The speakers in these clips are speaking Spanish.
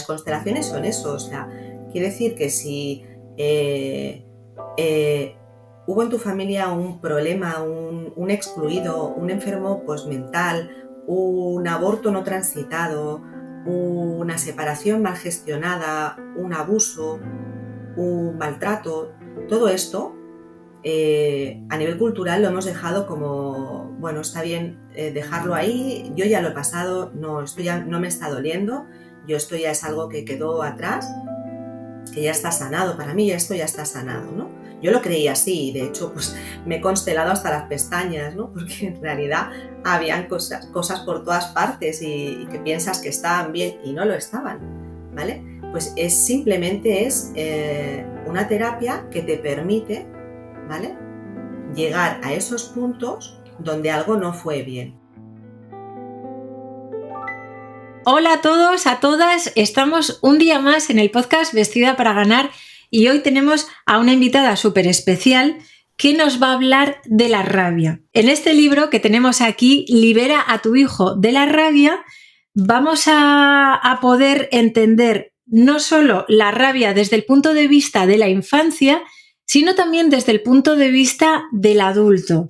constelaciones son eso, o sea, quiere decir que si hubo en tu familia un problema, un excluido, un enfermo pues mental, un aborto no transitado, una separación mal gestionada, un abuso, un maltrato, todo esto a nivel cultural lo hemos dejado como, bueno, está bien dejarlo ahí, yo ya lo he pasado, no, esto ya no me está doliendo, esto ya es algo que quedó atrás, que ya está sanado, para mí esto ya está sanado, ¿no? Yo lo creía así y de hecho pues me he constelado hasta las pestañas, ¿no? Porque en realidad habían cosas por todas partes y que piensas que estaban bien y no lo estaban, ¿vale? Pues simplemente es una terapia que te permite, ¿vale?, llegar a esos puntos donde algo no fue bien. Hola a todos, a todas. Estamos un día más en el podcast Vestida para Ganar y hoy tenemos a una invitada súper especial que nos va a hablar de la rabia. En este libro que tenemos aquí, Libera a tu hijo de la rabia, vamos a poder entender no solo la rabia desde el punto de vista de la infancia, sino también desde el punto de vista del adulto.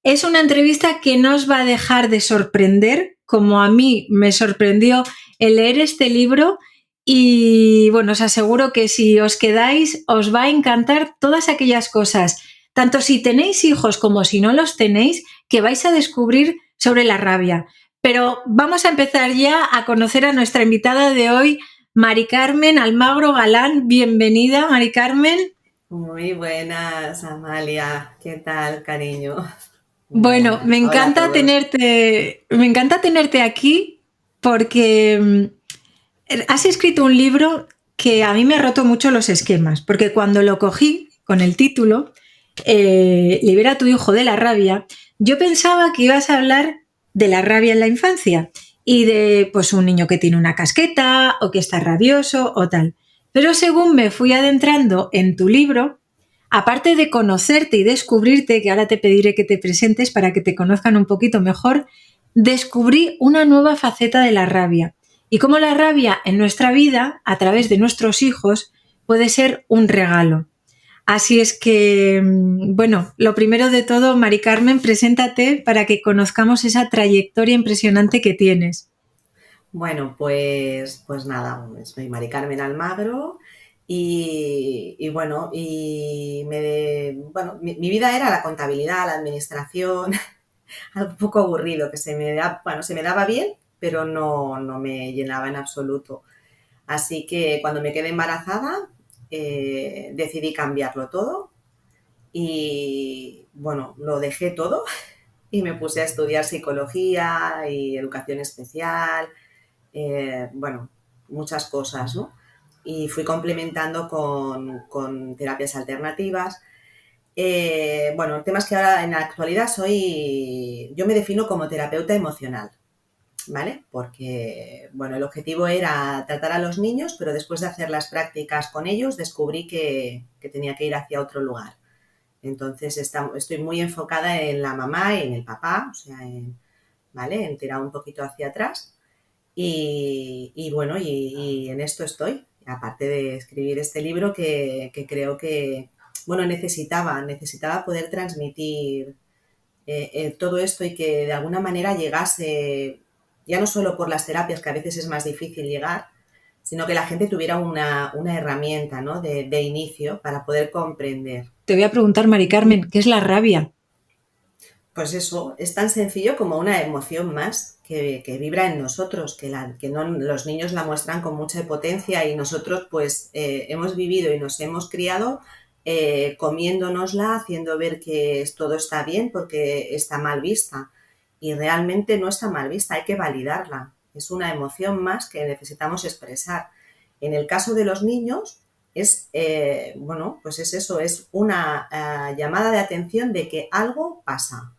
Es una entrevista que no os va a dejar de sorprender, como a mí me sorprendió el leer este libro, y bueno, os aseguro que si os quedáis os va a encantar todas aquellas cosas, tanto si tenéis hijos como si no los tenéis, que vais a descubrir sobre la rabia. Pero vamos a empezar ya a conocer a nuestra invitada de hoy, Mari Carmen Almagro Galán. Bienvenida, Mari Carmen. Muy buenas, Amalia. ¿Qué tal, cariño? Bueno, me encanta tenerte aquí porque has escrito un libro que a mí me ha roto mucho los esquemas, porque cuando lo cogí con el título Libera a tu hijo de la rabia, yo pensaba que ibas a hablar de la rabia en la infancia y de pues un niño que tiene una casqueta o que está rabioso o tal. Pero según me fui adentrando en tu libro, aparte de conocerte y descubrirte, que ahora te pediré que te presentes para que te conozcan un poquito mejor, descubrí una nueva faceta de la rabia y cómo la rabia en nuestra vida, a través de nuestros hijos, puede ser un regalo. Así es que, bueno, lo primero de todo, Mari Carmen, preséntate para que conozcamos esa trayectoria impresionante que tienes. Bueno, pues nada, soy Mari Carmen Almagro y bueno, mi vida era la contabilidad, la administración, algo un poco aburrido, que se me daba bien, pero no me llenaba en absoluto. Así que cuando me quedé embarazada decidí cambiarlo todo y bueno, lo dejé todo y me puse a estudiar psicología y educación especial, bueno, muchas cosas, ¿no? Y fui complementando con terapias alternativas. Bueno, el tema es que ahora en la actualidad yo me defino como terapeuta emocional, ¿vale? Porque, bueno, el objetivo era tratar a los niños, pero después de hacer las prácticas con ellos descubrí que tenía que ir hacia otro lugar. Entonces estoy muy enfocada en la mamá y en el papá, o sea, ¿vale? En tirar un poquito hacia atrás. Y bueno, y en esto estoy, aparte de escribir este libro que creo que, bueno, necesitaba poder transmitir todo esto y que de alguna manera llegase, ya no solo por las terapias, que a veces es más difícil llegar, sino que la gente tuviera una herramienta, ¿no?, de inicio para poder comprender. Te voy a preguntar, Mari Carmen, ¿qué es la rabia? Pues eso, es tan sencillo como una emoción más que vibra en nosotros, que no, los niños la muestran con mucha potencia y nosotros pues hemos vivido y nos hemos criado comiéndonosla, haciendo ver que todo está bien porque está mal vista y realmente no está mal vista, hay que validarla. Es una emoción más que necesitamos expresar. En el caso de los niños bueno, pues es eso, es una llamada de atención de que algo pasa,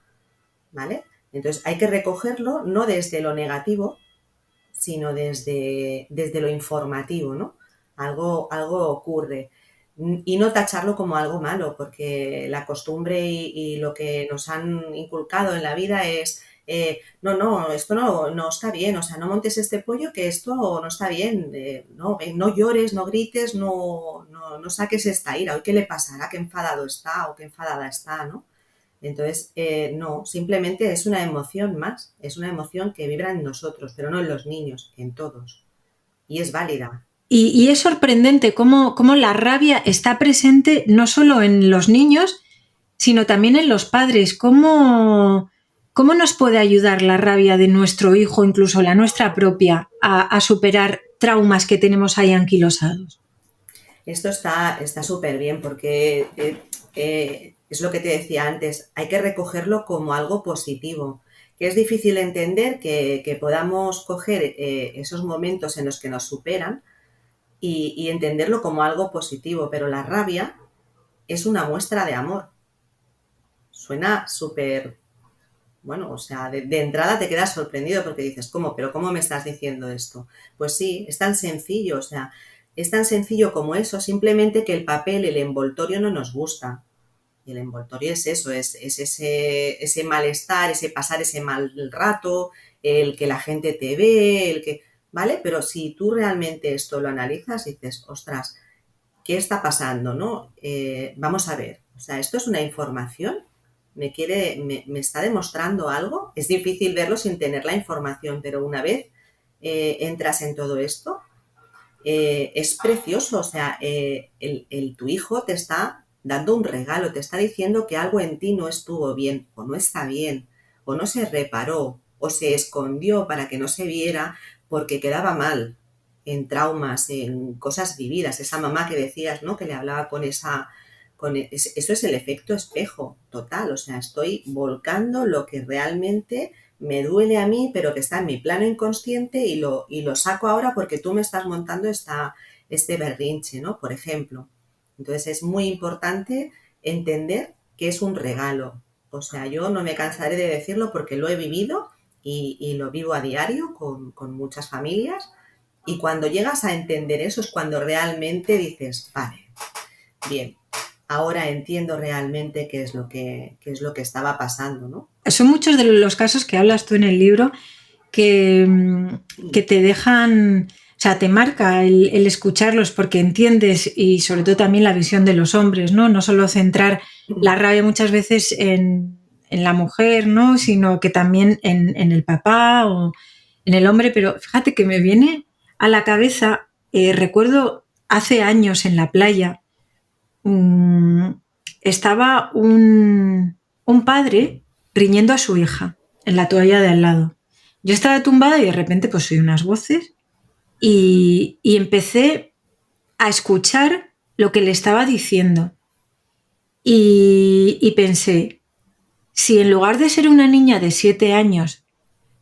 ¿vale? Entonces hay que recogerlo no desde lo negativo, sino desde lo informativo, ¿no? Algo ocurre. Y no tacharlo como algo malo, porque la costumbre y lo que nos han inculcado en la vida es no, esto no está bien, o sea, no montes este pollo que esto no está bien, no llores, no grites, no saques esta ira, hoy qué le pasará, qué enfadado está o qué enfadada está, ¿no? Entonces, no, simplemente es una emoción más, es una emoción que vibra en nosotros, pero no en los niños, en todos, y es válida. Y es sorprendente cómo la rabia está presente no solo en los niños, sino también en los padres. ¿Cómo nos puede ayudar la rabia de nuestro hijo, incluso la nuestra propia, a superar traumas que tenemos ahí anquilosados? Esto está súper bien porque es lo que te decía antes, hay que recogerlo como algo positivo, que es difícil entender que podamos coger esos momentos en los que nos superan y entenderlo como algo positivo, pero la rabia es una muestra de amor. Suena súper, bueno, o sea, de entrada te quedas sorprendido porque dices, ¿cómo? ¿Pero cómo me estás diciendo esto? Pues sí, es tan sencillo, o sea, es tan sencillo como eso, simplemente que el papel, el envoltorio no nos gusta. Y el envoltorio es eso, es ese malestar, ese pasar ese mal rato, el que la gente te ve, el que... ¿Vale? Pero si tú realmente esto lo analizas, dices, ostras, ¿qué está pasando? ¿No? Vamos a ver, o sea, esto es una información, me está demostrando algo. Es difícil verlo sin tener la información, pero una vez entras en todo esto, es precioso. O sea, tu hijo te está dando un regalo, te está diciendo que algo en ti no estuvo bien, o no está bien, o no se reparó, o se escondió para que no se viera porque quedaba mal en traumas, en cosas vividas. Esa mamá que decías, ¿no? Que le hablaba con esa... Eso es el efecto espejo total. O sea, estoy volcando lo que realmente me duele a mí, pero que está en mi plano inconsciente y lo saco ahora porque tú me estás montando este berrinche, ¿no? Por ejemplo. Entonces es muy importante entender que es un regalo. O sea, yo no me cansaré de decirlo porque lo he vivido y lo vivo a diario con muchas familias. Y cuando llegas a entender eso es cuando realmente dices, vale, bien, ahora entiendo realmente qué es lo que estaba pasando, ¿no? Son muchos de los casos que hablas tú en el libro que te dejan, o sea, te marca el escucharlos porque entiendes y sobre todo también la visión de los hombres, ¿no? No solo centrar la rabia muchas veces en la mujer, ¿no? Sino que también en el papá o en el hombre, pero fíjate que me viene a la cabeza, recuerdo hace años en la playa, estaba un padre riñendo a su hija en la toalla de al lado. Yo estaba tumbada y de repente pues oí unas voces y empecé a escuchar lo que le estaba diciendo. Y pensé, si en lugar de ser una niña de 7 años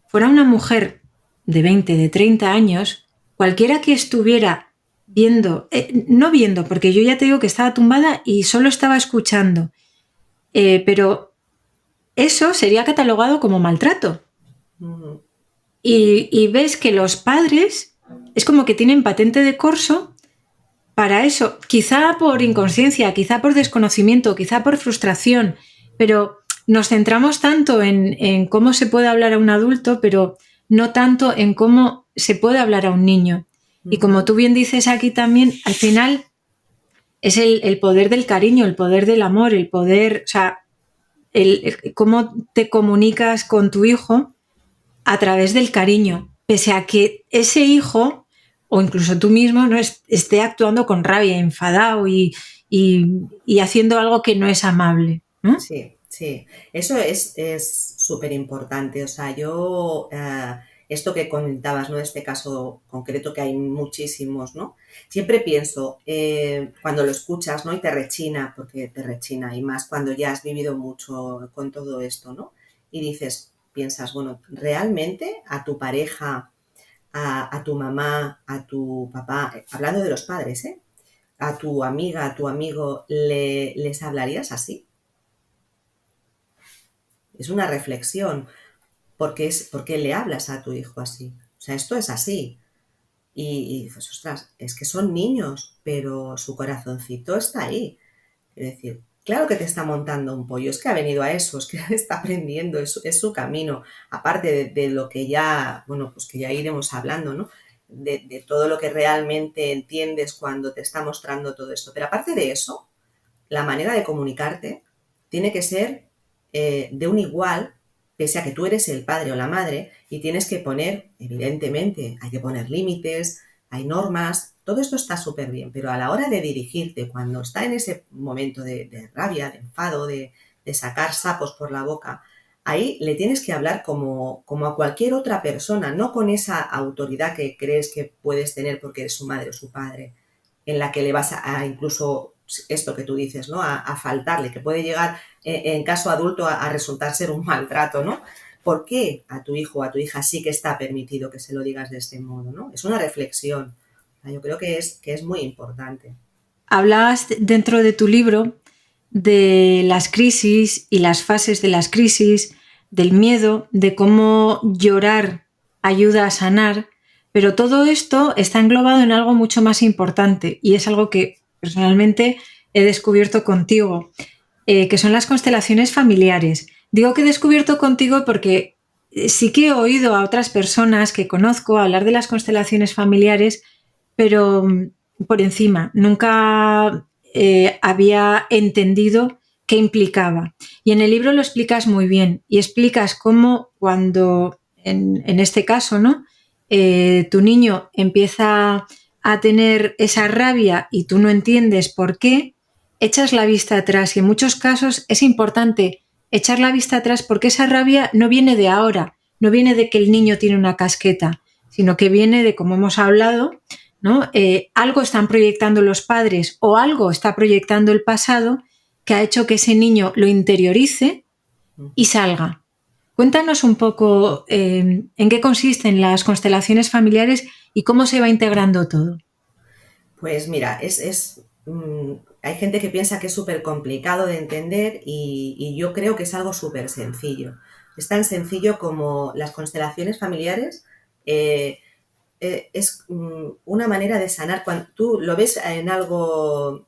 fuera una mujer de 20, de 30 años, cualquiera que estuviera viendo, no viendo, porque yo ya te digo que estaba tumbada y solo estaba escuchando, pero eso sería catalogado como maltrato. Uh-huh. Y ves que los padres es como que tienen patente de corso para eso, quizá por inconsciencia, quizá por desconocimiento, quizá por frustración, pero nos centramos tanto en cómo se puede hablar a un adulto, pero no tanto en cómo se puede hablar a un niño. Y como tú bien dices aquí también, al final es el poder del cariño, el poder del amor, el poder, o sea, cómo te comunicas con tu hijo a través del cariño, pese a que ese hijo o incluso tú mismo no esté actuando con rabia, enfadado y haciendo algo que no es amable, ¿no? Sí, sí, eso es súper importante. O sea, yo, esto que comentabas, ¿no? Este caso concreto que hay muchísimos, ¿no? Siempre pienso, cuando lo escuchas, ¿no? Y te rechina, porque te rechina, y más cuando ya has vivido mucho con todo esto, ¿no? Y dices, piensas, bueno, ¿realmente a tu pareja, a tu mamá, a tu papá, hablando de los padres, ¿eh? A tu amiga, a tu amigo, les hablarías así? Es una reflexión. ¿Por qué le hablas a tu hijo así? O sea, esto es así. Y dices, ostras, es que son niños, pero su corazoncito está ahí. Es decir, claro que te está montando un pollo, es que ha venido a eso, es que está aprendiendo, es su camino, aparte de lo que ya, bueno, pues que ya iremos hablando, ¿no? De todo lo que realmente entiendes cuando te está mostrando todo esto. Pero aparte de eso, la manera de comunicarte tiene que ser de un igual, pese a que tú eres el padre o la madre, y tienes que poner, evidentemente, hay que poner límites, hay normas, todo esto está súper bien, pero a la hora de dirigirte, cuando está en ese momento de rabia, de enfado, de sacar sapos por la boca, ahí le tienes que hablar como a cualquier otra persona, no con esa autoridad que crees que puedes tener porque eres su madre o su padre, en la que le vas a incluso esto que tú dices, ¿no? A faltarle, que puede llegar en caso adulto a resultar ser un maltrato, ¿no? ¿Por qué a tu hijo o a tu hija sí que está permitido que se lo digas de este modo, ¿no? Es una reflexión. Yo creo que es muy importante. Hablabas dentro de tu libro de las crisis y las fases de las crisis, del miedo, de cómo llorar ayuda a sanar, pero todo esto está englobado en algo mucho más importante y es algo que personalmente he descubierto contigo, que son las constelaciones familiares. Digo que he descubierto contigo porque sí que he oído a otras personas que conozco hablar de las constelaciones familiares, pero por encima, nunca había entendido qué implicaba. Y en el libro lo explicas muy bien y explicas cómo cuando, en este caso, ¿no? Tu niño empieza a tener esa rabia y tú no entiendes por qué, echas la vista atrás y en muchos casos es importante echar la vista atrás porque esa rabia no viene de ahora, no viene de que el niño tiene una casqueta, sino que viene de, como hemos hablado, ¿no? Algo están proyectando los padres o algo está proyectando el pasado que ha hecho que ese niño lo interiorice y salga. Cuéntanos un poco en qué consisten las constelaciones familiares y cómo se va integrando todo. Pues mira, hay gente que piensa que es súper complicado de entender y yo creo que es algo súper sencillo. Es tan sencillo como las constelaciones familiares. Es una manera de sanar. Cuando tú lo ves en algo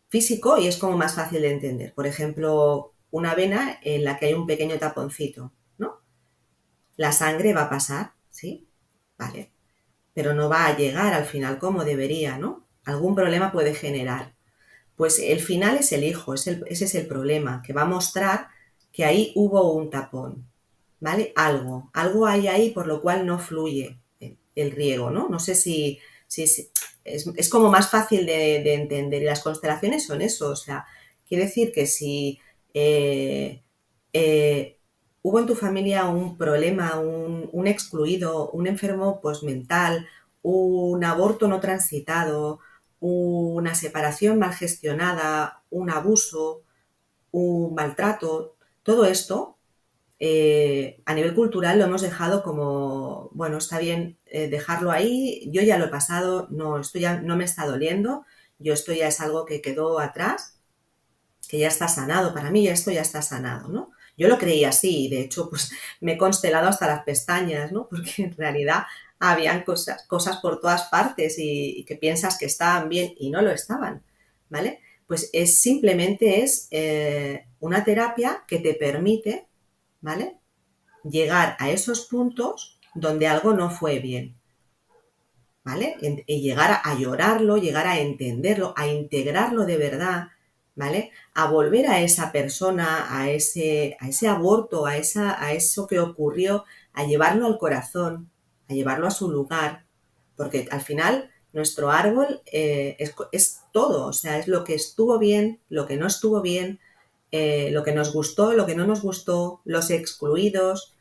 físico y es como más fácil de entender. Por ejemplo, una vena en la que hay un pequeño taponcito, ¿no? La sangre va a pasar, ¿sí? Vale. Pero no va a llegar al final como debería, ¿no? Algún problema puede generar. Pues el final es el hijo, ese es el problema, que va a mostrar que ahí hubo un tapón, ¿vale? Algo hay ahí por lo cual no fluye el riego, ¿no? No sé si es como más fácil de entender y las constelaciones son eso, o sea, quiere decir que si eh, hubo en tu familia un problema, un excluido, un enfermo pues mental, un aborto no transitado, una separación mal gestionada, un abuso, un maltrato, todo esto a nivel cultural lo hemos dejado como, bueno, está bien dejarlo ahí, yo ya lo he pasado, no, esto ya no me está doliendo, esto ya es algo que quedó atrás, que ya está sanado, para mí esto ya está sanado, ¿no? Yo lo creía así y de hecho pues me he constelado hasta las pestañas, ¿no? Porque en realidad habían cosas por todas partes y que piensas que estaban bien y no lo estaban, ¿vale? Pues simplemente es una terapia que te permite, ¿vale? Llegar a esos puntos donde algo no fue bien, ¿vale? Y llegar a llorarlo, llegar a entenderlo, a integrarlo de verdad, ¿vale? A volver a esa persona, a ese aborto, a eso que ocurrió, a llevarlo al corazón, a llevarlo a su lugar, porque al final nuestro árbol es todo, o sea, es lo que estuvo bien, lo que no estuvo bien, lo que nos gustó, lo que no nos gustó, los excluidos,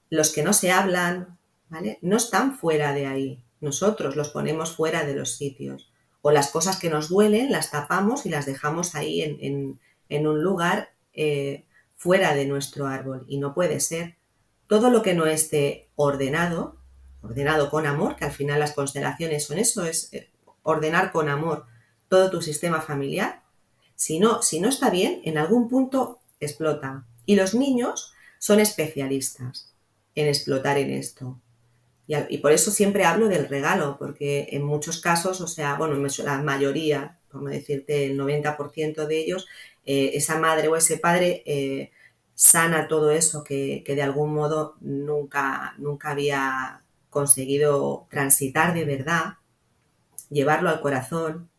los que no se hablan, ¿vale? No están fuera de ahí. Nosotros los ponemos fuera de los sitios. O las cosas que nos duelen las tapamos y las dejamos ahí en un lugar fuera de nuestro árbol. Y no puede ser. Todo lo que no esté ordenado, ordenado con amor, que al final las constelaciones son eso, es ordenar con amor todo tu sistema familiar. Si no está bien, en algún punto explota. Y los niños son especialistas en explotar en esto. Y por eso siempre hablo del regalo, porque en muchos casos, o sea, bueno, en la mayoría, por no decirte el 90% de ellos, esa madre o ese padre sana todo eso que de algún modo nunca había conseguido transitar de verdad, llevarlo al corazón,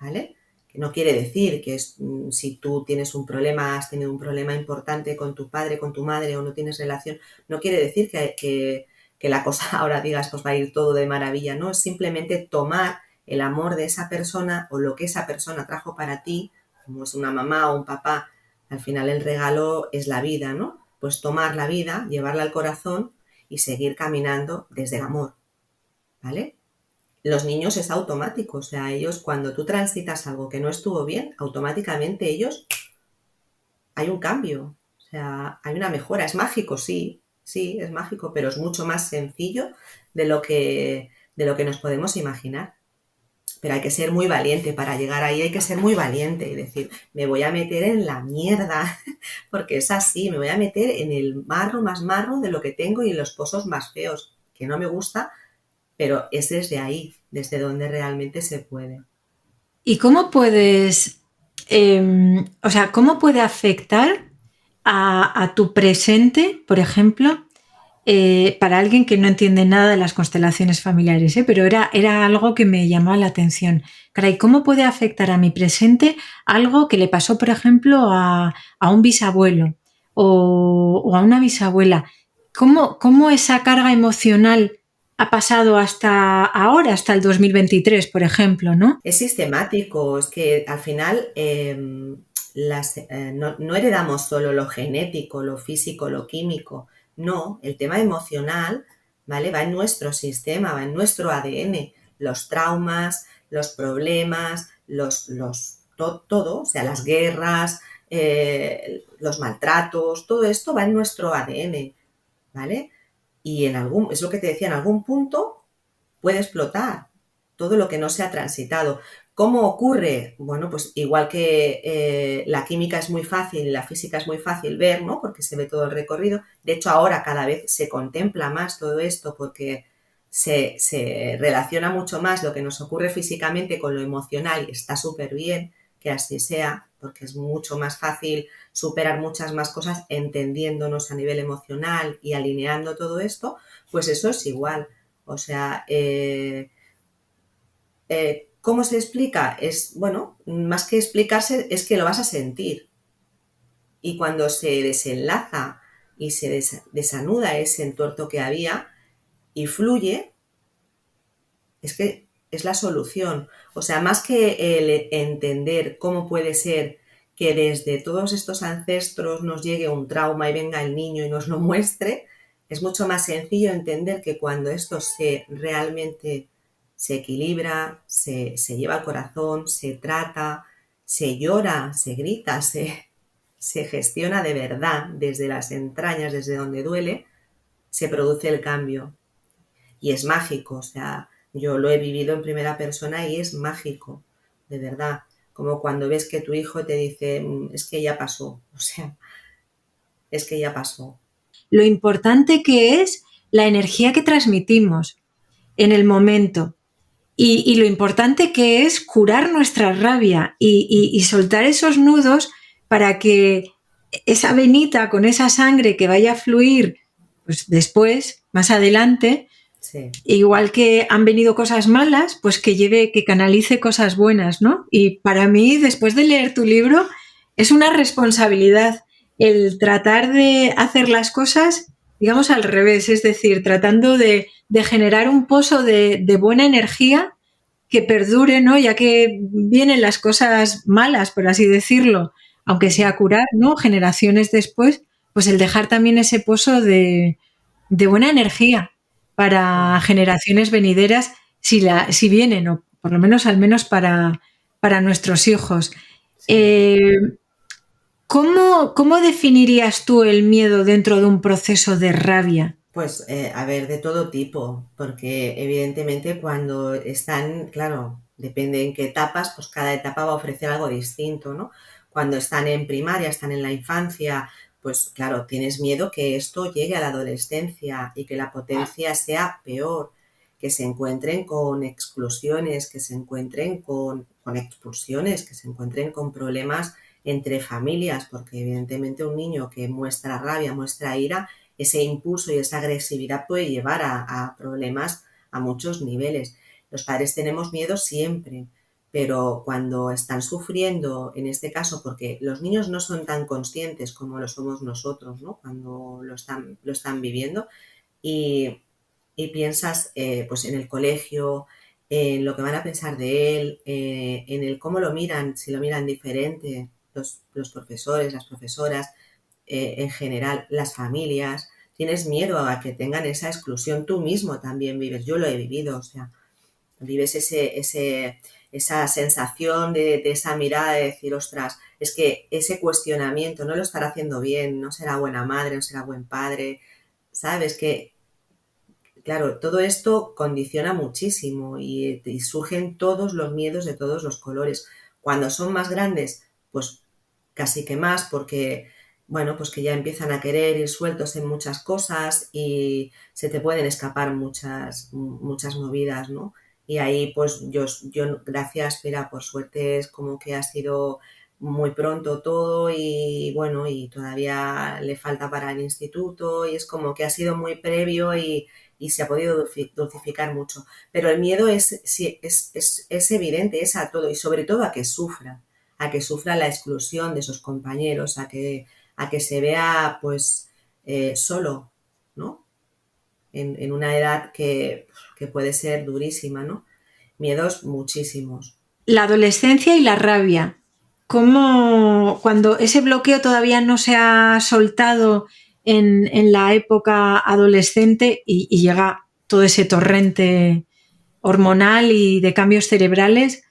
¿vale? Que no quiere decir que si tú tienes un problema, has tenido un problema importante con tu padre, con tu madre o no tienes relación, no quiere decir que la cosa ahora digas pues va a ir todo de maravilla, no, es simplemente tomar el amor de esa persona o lo que esa persona trajo para ti, como es una mamá o un papá, al final el regalo es la vida, ¿no? Pues tomar la vida, llevarla al corazón y seguir caminando desde el amor, ¿vale? Los niños es automático, o sea, ellos cuando tú transitas algo que no estuvo bien, automáticamente ellos hay un cambio, o sea, hay una mejora, es mágico, sí, sí, es mágico, pero es mucho más sencillo de lo que nos podemos imaginar. Pero hay que ser muy valiente para llegar ahí, hay que ser muy valiente y decir, me voy a meter en la mierda, porque es así, me voy a meter en el marro más marro de lo que tengo y en los pozos más feos, que no me gusta, pero es desde ahí, desde donde realmente se puede. ¿Y cómo puedes, o sea, cómo puede afectar a tu presente, por ejemplo, para alguien que no entiende nada de las constelaciones familiares, pero era algo que me llamó la atención? Caray, ¿cómo puede afectar a mi presente algo que le pasó, por ejemplo, a un bisabuelo o a una bisabuela? ¿Cómo esa carga emocional ha pasado hasta ahora, hasta el 2023, por ejemplo, ¿no? Es sistemático, es que al final no heredamos solo lo genético, lo físico, lo químico, no, el tema emocional, ¿vale? Va en nuestro sistema, va en nuestro ADN, los traumas, los problemas, todo, o sea, las guerras, los maltratos, todo esto va en nuestro ADN, ¿vale? Y es lo que te decía, en algún punto puede explotar todo lo que no se ha transitado. ¿Cómo ocurre? Bueno, pues igual que la química es muy fácil y la física es muy fácil ver, ¿no? Porque se ve todo el recorrido. De hecho, ahora cada vez se contempla más todo esto porque se relaciona mucho más lo que nos ocurre físicamente con lo emocional y está súper bien que así sea, porque es mucho más fácil superar muchas más cosas entendiéndonos a nivel emocional y alineando todo esto, pues eso es igual. O sea, ¿cómo se explica? Bueno, más que explicarse, es que lo vas a sentir. Y cuando se desenlaza y se desanuda ese entuerto que había y fluye, es que es la solución. O sea, más que el entender cómo puede ser que desde todos estos ancestros nos llegue un trauma y venga el niño y nos lo muestre, es mucho más sencillo entender que cuando esto realmente se equilibra, se lleva al corazón, se trata, se llora, se grita, se gestiona de verdad desde las entrañas, desde donde duele, se produce el cambio. Y es mágico, o sea, yo lo he vivido en primera persona y es mágico, de verdad. Como cuando ves que tu hijo te dice, es que ya pasó, o sea, es que ya pasó. Lo importante que es la energía que transmitimos en el momento y lo importante que es curar nuestra rabia y soltar esos nudos para que esa venita con esa sangre que vaya a fluir pues después, más adelante, Sí. igual que han venido cosas malas, pues que canalice cosas buenas, ¿no? Y para mí, después de leer tu libro, es una responsabilidad el tratar de hacer las cosas, digamos, al revés, es decir, tratando de generar un pozo de buena energía que perdure, ¿no? Ya que vienen las cosas malas, por así decirlo, aunque sea curar, ¿no? Generaciones después, pues el dejar también ese pozo de buena energía para generaciones venideras, si vienen, o por lo menos al menos para nuestros hijos. Sí. ¿Cómo definirías tú el miedo dentro de un proceso de rabia? Pues a ver, de todo tipo, porque evidentemente cuando están, claro, depende en qué etapas, pues cada etapa va a ofrecer algo distinto, ¿no? Cuando están en primaria, están en la infancia, pues claro, tienes miedo que esto llegue a la adolescencia y que la potencia sea peor. que se encuentren con exclusiones, que se encuentren con expulsiones, que se encuentren con problemas entre familias, porque evidentemente un niño que muestra rabia, muestra ira, ese impulso y esa agresividad puede llevar a problemas a muchos niveles. Los padres tenemos miedo siempre, pero cuando están sufriendo, en este caso, porque los niños no son tan conscientes como lo somos nosotros, ¿no? Cuando lo están viviendo y, y piensas pues en el colegio, en lo que van a pensar de él, en el cómo lo miran, si lo miran diferente, los profesores, las profesoras, en general, las familias. Tienes miedo a que tengan esa exclusión, tú mismo también vives, yo lo he vivido, o sea, vives esa sensación de esa mirada de decir, ostras, es que ese cuestionamiento no lo estará haciendo bien, no será buena madre, no será buen padre, ¿sabes? Que, claro, todo esto condiciona muchísimo y surgen todos los miedos de todos los colores. Cuando son más grandes, pues casi que más, porque, bueno, pues que ya empiezan a querer ir sueltos en muchas cosas y se te pueden escapar muchas movidas, ¿no? Y ahí, pues yo gracias, mira, por suerte es como que ha sido muy pronto todo y bueno, y todavía le falta para el instituto y es como que ha sido muy previo y se ha podido dulcificar mucho. Pero el miedo es, sí, es evidente, es a todo y sobre todo a que sufra la exclusión de sus compañeros, a que se vea pues solo, ¿no? En una edad que puede ser durísima, ¿no? Miedos muchísimos. La adolescencia y la rabia. ¿Cómo cuando ese bloqueo todavía no se ha soltado en la época adolescente y llega todo ese torrente hormonal y de cambios cerebrales,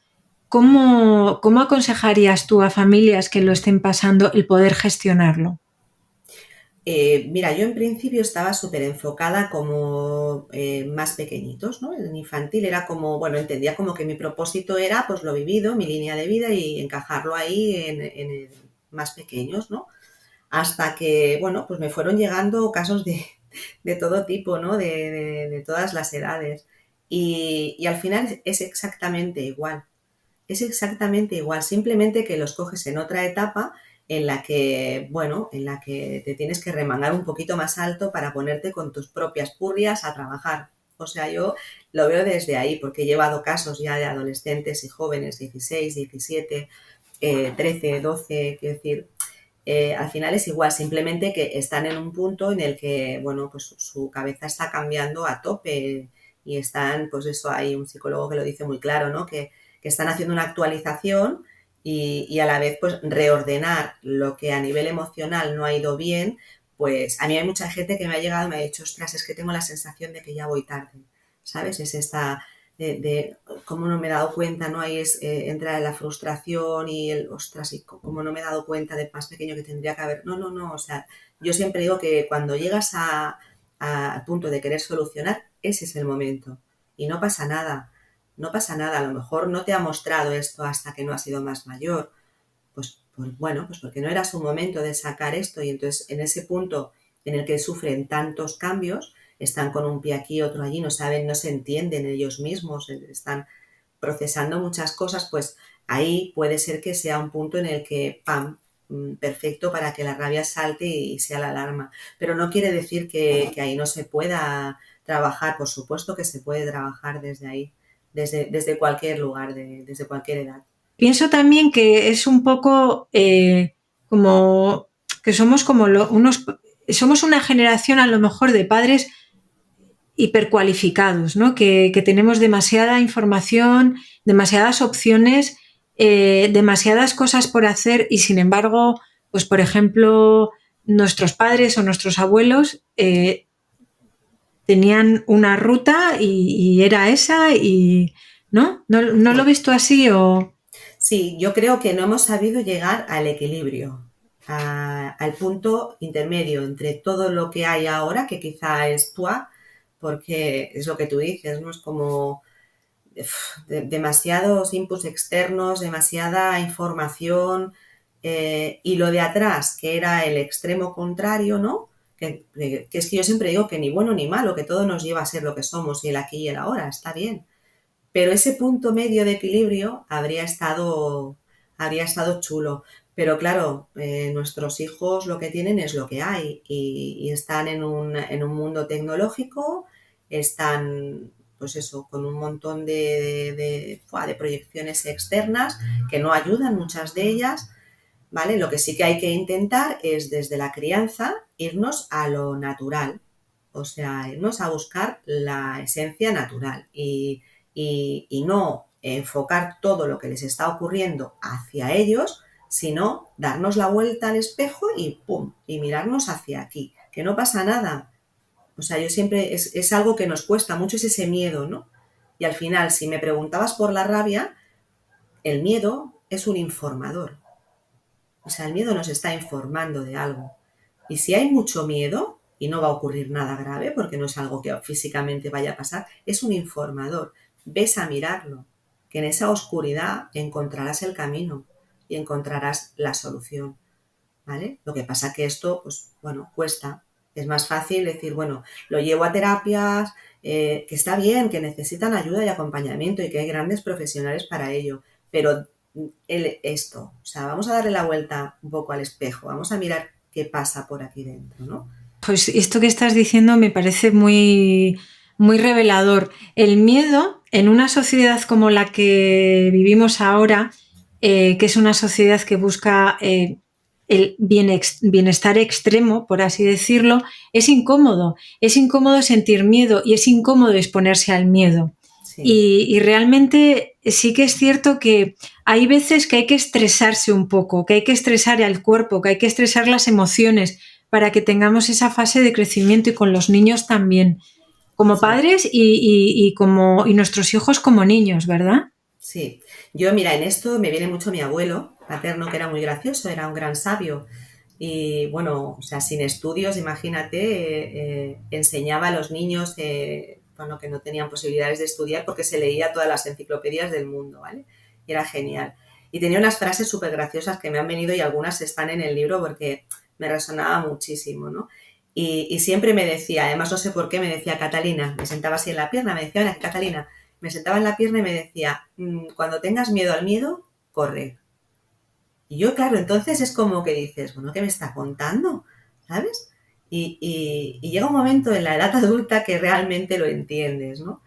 ¿cómo aconsejarías tú a familias que lo estén pasando el poder gestionarlo? Mira, yo en principio estaba súper enfocada como más pequeñitos, ¿no? En infantil era como, bueno, entendía como que mi propósito era pues lo vivido, mi línea de vida y encajarlo ahí en el más pequeños, ¿no? Hasta que, bueno, pues me fueron llegando casos de todo tipo, ¿no? De todas las edades. Y al final es exactamente igual. Es exactamente igual, simplemente que los coges en otra etapa en la que, bueno, en la que te tienes que remangar un poquito más alto para ponerte con tus propias purrias a trabajar. O sea, yo lo veo desde ahí, porque he llevado casos ya de adolescentes y jóvenes, 16, 17, 13, 12, quiero decir, al final es igual, simplemente que están en un punto en el que, bueno, pues su cabeza está cambiando a tope y están, pues eso, hay un psicólogo que lo dice muy claro, ¿no? Que están haciendo una actualización y a la vez, pues reordenar lo que a nivel emocional no ha ido bien, pues a mí hay mucha gente que me ha llegado y me ha dicho, ostras, es que tengo la sensación de que ya voy tarde, ¿sabes? Es esta de cómo no me he dado cuenta, ¿no? Ahí es, entra la frustración y el, ostras, y cómo no me he dado cuenta de más pequeño que tendría que haber. No, no, no, o sea, yo siempre digo que cuando llegas al punto de querer solucionar, ese es el momento. Y no pasa nada, no pasa nada. A lo mejor no te ha mostrado esto hasta que no has sido más mayor. Pues bueno, pues porque no era su momento de sacar esto y entonces en ese punto en el que sufren tantos cambios, están con un pie aquí, otro allí, no saben, no se entienden ellos mismos, están procesando muchas cosas, pues ahí puede ser que sea un punto en el que, ¡pam!, perfecto para que la rabia salte y sea la alarma. Pero no quiere decir que ahí no se pueda trabajar, por supuesto que se puede trabajar desde ahí, desde cualquier lugar, desde cualquier edad. Pienso también que es un poco como que somos como somos una generación a lo mejor de padres hipercualificados, ¿no? Que tenemos demasiada información, demasiadas opciones, demasiadas cosas por hacer y sin embargo, pues por ejemplo, nuestros padres o nuestros abuelos tenían una ruta y era esa y ¿no? ¿No lo he visto así o...? Sí, yo creo que no hemos sabido llegar al equilibrio, al punto intermedio entre todo lo que hay ahora, que quizá es TUA, porque es lo que tú dices, ¿no? Es como demasiados inputs externos, demasiada información, y lo de atrás, que era el extremo contrario, ¿no? que es que yo siempre digo que ni bueno ni malo, que todo nos lleva a ser lo que somos y el aquí y el ahora, está bien. Pero ese punto medio de equilibrio habría estado chulo. Pero claro, nuestros hijos lo que tienen es lo que hay y están en un mundo tecnológico, están, pues eso, con un montón de proyecciones externas que no ayudan, muchas de ellas, ¿vale? Lo que sí que hay que intentar es desde la crianza irnos a lo natural, o sea, irnos a buscar la esencia natural y no enfocar todo lo que les está ocurriendo hacia ellos, sino darnos la vuelta al espejo y ¡pum! Y mirarnos hacia aquí, que no pasa nada. O sea, yo siempre, es algo que nos cuesta mucho, es ese miedo, ¿no? Y al final, si me preguntabas por la rabia, el miedo es un informador. O sea, el miedo nos está informando de algo. Y si hay mucho miedo, y no va a ocurrir nada grave, porque no es algo que físicamente vaya a pasar, es un informador. Ves a mirarlo, que en esa oscuridad encontrarás el camino y encontrarás la solución, ¿vale? Lo que pasa que esto, pues, bueno, cuesta. Es más fácil decir, bueno, lo llevo a terapias, que está bien, que necesitan ayuda y acompañamiento y que hay grandes profesionales para ello, pero esto, o sea, vamos a darle la vuelta un poco al espejo, vamos a mirar qué pasa por aquí dentro, ¿no? Pues esto que estás diciendo me parece muy, muy revelador. El miedo en una sociedad como la que vivimos ahora, que es una sociedad que busca el bienestar extremo, por así decirlo, es incómodo. Es incómodo sentir miedo y es incómodo exponerse al miedo. Sí. Y realmente sí que es cierto que hay veces que hay que estresarse un poco, que hay que estresar al cuerpo, que hay que estresar las emociones para que tengamos esa fase de crecimiento y con los niños también, como Sí. padres y nuestros hijos como niños, ¿verdad? Sí, yo mira, en esto me viene mucho mi abuelo paterno, que era muy gracioso, era un gran sabio. Y bueno, o sea, sin estudios, imagínate, enseñaba a los niños bueno, que no tenían posibilidades de estudiar porque se leía todas las enciclopedias del mundo, ¿vale? Y era genial. Y tenía unas frases súper graciosas que me han venido y algunas están en el libro porque me resonaba muchísimo, ¿no? Y siempre me decía, además no sé por qué, me decía, Catalina, me sentaba así en la pierna, me decía, "Ven, Catalina", me sentaba en la pierna y me decía, cuando tengas miedo al miedo, corre. Y yo, claro, entonces es como que dices, bueno, ¿qué me está contando? ¿Sabes? Y llega un momento en la edad adulta que realmente lo entiendes, ¿no?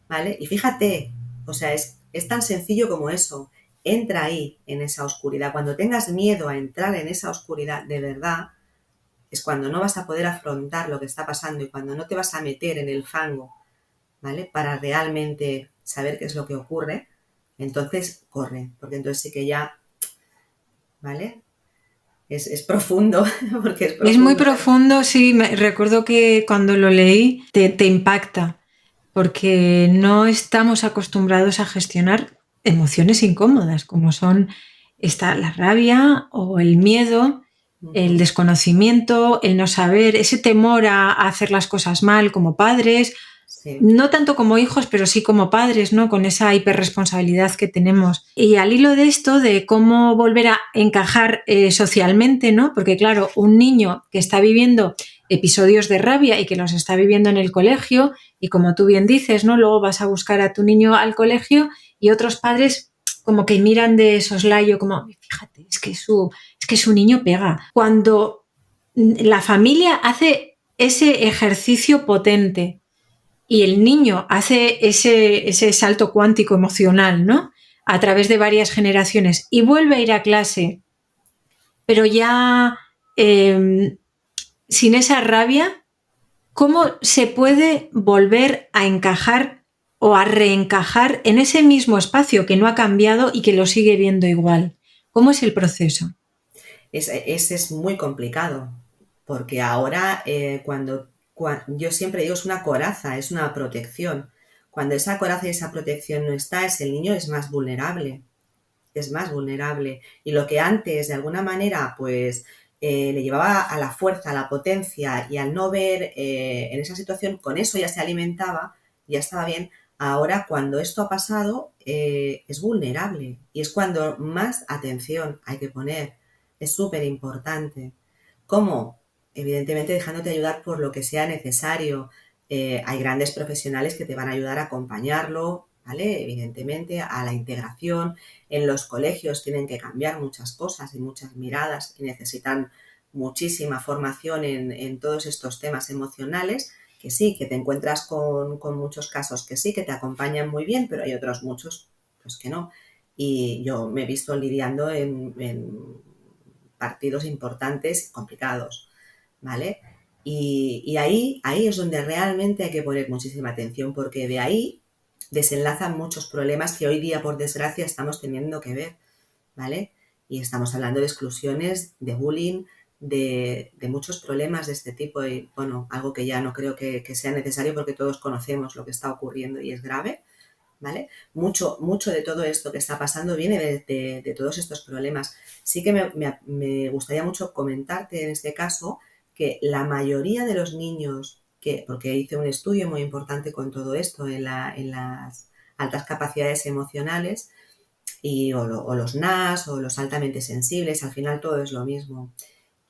¿Vale? Y fíjate, o sea, es tan sencillo como eso. Entra ahí, en esa oscuridad. Cuando tengas miedo a entrar en esa oscuridad de verdad, es cuando no vas a poder afrontar lo que está pasando y cuando no te vas a meter en el fango, ¿vale? Para realmente saber qué es lo que ocurre, entonces corre, porque entonces sí que ya, ¿vale? Es profundo, porque es Es muy profundo. profundo, sí, recuerdo que cuando lo leí te impacta, porque no estamos acostumbrados a gestionar emociones incómodas, como son la rabia o el miedo, el Uh-huh. desconocimiento, el no saber, ese temor a hacer las cosas mal como padres, Sí, no tanto como hijos, pero sí como padres, ¿no? Con esa hiperresponsabilidad que tenemos. Y al hilo de esto, de cómo volver a encajar socialmente, ¿no? Porque claro, un niño que está viviendo episodios de rabia y que los está viviendo en el colegio, y como tú bien dices, ¿no? Luego vas a buscar a tu niño al colegio y otros padres como que miran de soslayo, como, fíjate, es que su niño pega. Cuando la familia hace ese ejercicio potente y el niño hace ese salto cuántico emocional, ¿no? A través de varias generaciones y vuelve a ir a clase, pero ya sin esa rabia, ¿cómo se puede volver a encajar o a reencajar en ese mismo espacio que no ha cambiado y que lo sigue viendo igual? ¿Cómo es el proceso? ese es muy complicado, porque ahora yo siempre digo es una coraza, es una protección. Cuando esa coraza y esa protección no está, el niño es más vulnerable. Es más vulnerable. Y lo que antes, de alguna manera, pues le llevaba a la fuerza, a la potencia y al no ver en esa situación, con eso ya se alimentaba, ya estaba bien. Ahora, cuando esto ha pasado, es vulnerable y es cuando más atención hay que poner. Es súper importante. ¿Cómo? evidentemente dejándote ayudar por lo que sea necesario. Hay grandes profesionales que te van a ayudar a acompañarlo, ¿vale? Evidentemente, a la integración. En los colegios tienen que cambiar muchas cosas y muchas miradas y necesitan muchísima formación en todos estos temas emocionales, que sí, que te encuentras con muchos casos que sí, que te acompañan muy bien, pero hay otros muchos pues que no. Y yo me he visto lidiando en partidos importantes y complicados, ¿vale? Y ahí es donde realmente hay que poner muchísima atención, porque de ahí desenlazan muchos problemas que hoy día, por desgracia, estamos teniendo que ver, ¿vale? Y estamos hablando de exclusiones, de bullying, de muchos problemas de este tipo y, bueno, algo que ya no creo que sea necesario porque todos conocemos lo que está ocurriendo y es grave, ¿vale? Mucho de todo esto que está pasando viene de todos estos problemas. Sí que me gustaría mucho comentarte en este caso que la mayoría de los niños, porque hice un estudio muy importante con todo esto en las altas capacidades emocionales, o los NAS o los altamente sensibles, al final todo es lo mismo.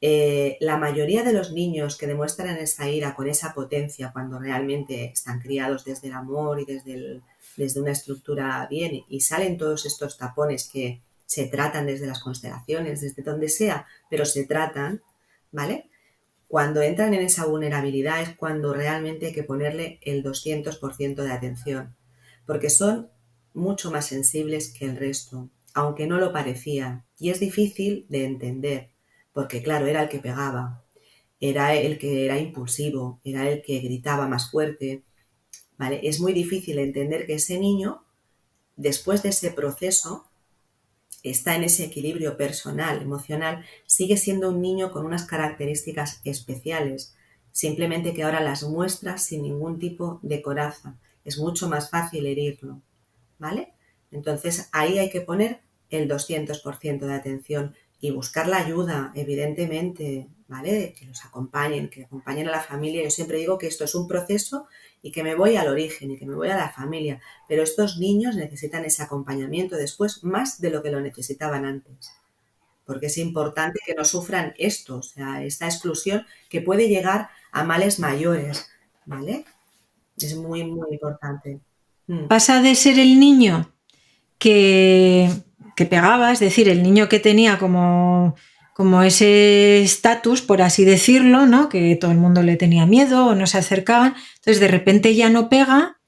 La mayoría de los niños que demuestran esa ira con esa potencia cuando realmente están criados desde el amor y desde una estructura bien y salen todos estos tapones que se tratan desde las constelaciones, desde donde sea, pero se tratan, ¿vale? Cuando entran en esa vulnerabilidad es cuando realmente hay que ponerle el 200% de atención, porque son mucho más sensibles que el resto, aunque no lo parecía, y es difícil de entender, porque claro, era el que pegaba, era el que era impulsivo, era el que gritaba más fuerte, ¿vale? Es muy difícil entender que ese niño, después de ese proceso, está en ese equilibrio personal, emocional, sigue siendo un niño con unas características especiales, simplemente que ahora las muestra sin ningún tipo de coraza. Es mucho más fácil herirlo, ¿vale? Entonces ahí hay que poner el 200% de atención y buscar la ayuda, evidentemente, ¿vale? Que acompañen a la familia. Yo siempre digo que esto es un proceso y que me voy al origen y que me voy a la familia, pero estos niños necesitan ese acompañamiento después más de lo que lo necesitaban antes, porque es importante que no sufran esto, o sea, esta exclusión que puede llegar a males mayores, ¿vale? Es muy, muy importante. Pasa de ser el niño que, que pegaba, es decir, el niño que tenía como ese estatus, por así decirlo, ¿no? Que todo el mundo le tenía miedo o no se acercaban, entonces de repente ya no pega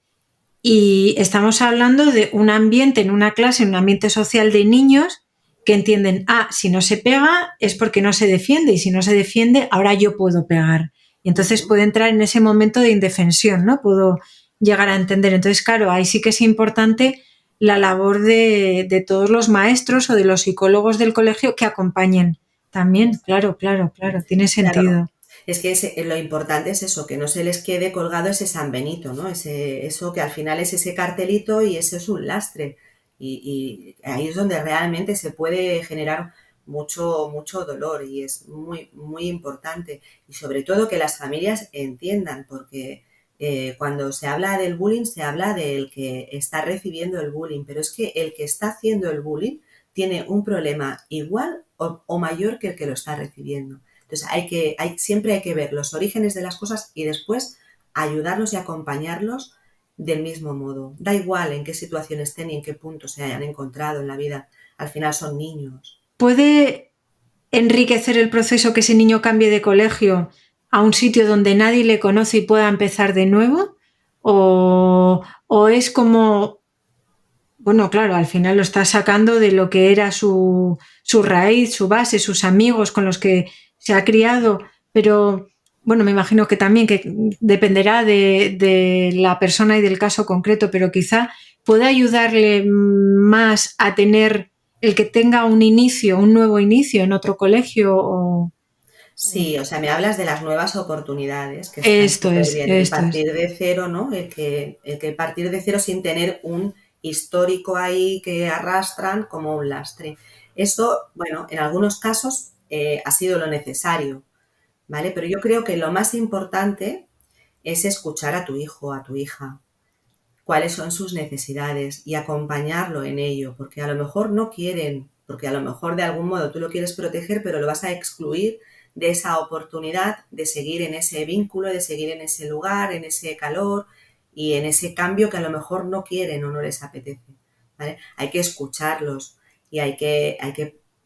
y estamos hablando de un ambiente en una clase, en un ambiente social de niños que entienden, si no se pega es porque no se defiende y si no se defiende ahora yo puedo pegar. Y entonces puede entrar en ese momento de indefensión, ¿no? Puedo llegar a entender. Entonces, claro, ahí sí que es importante la labor de todos los maestros o de los psicólogos del colegio que acompañen también. Claro, tiene Claro, sentido. es que lo importante es eso, que no se les quede colgado ese San Benito, ¿no? Eso que al final es ese cartelito y eso es un lastre. Y ahí es donde realmente se puede generar mucho dolor y es muy, muy importante. Y sobre todo que las familias entiendan, porque cuando se habla del bullying, se habla del que está recibiendo el bullying, pero es que el que está haciendo el bullying tiene un problema igual o mayor que el que lo está recibiendo. Entonces siempre hay que ver los orígenes de las cosas y después ayudarlos y acompañarlos del mismo modo. Da igual en qué situación estén y en qué punto se hayan encontrado en la vida. Al final son niños. ¿Puede enriquecer el proceso que ese niño cambie de colegio a un sitio donde nadie le conoce y pueda empezar de nuevo? ¿O es como, bueno, claro, al final lo está sacando de lo que era su raíz, su base, sus amigos con los que se ha criado, pero bueno, me imagino que también que dependerá de la persona y del caso concreto, pero quizá pueda ayudarle más a tener el que tenga un inicio, un nuevo inicio en otro colegio Sí, o sea, me hablas de las nuevas oportunidades, que están súper bien. El esto es. partir de cero, ¿no? El que partir de cero sin tener un histórico ahí que arrastran como un lastre. Eso, bueno, en algunos casos ha sido lo necesario, ¿vale? Pero yo creo que lo más importante es escuchar a tu hijo, a tu hija, cuáles son sus necesidades y acompañarlo en ello, porque a lo mejor no quieren, porque a lo mejor de algún modo tú lo quieres proteger, pero lo vas a excluir de esa oportunidad de seguir en ese vínculo, de seguir en ese lugar, en ese calor y en ese cambio que a lo mejor no quieren o no les apetece, ¿vale? Hay que escucharlos y hay que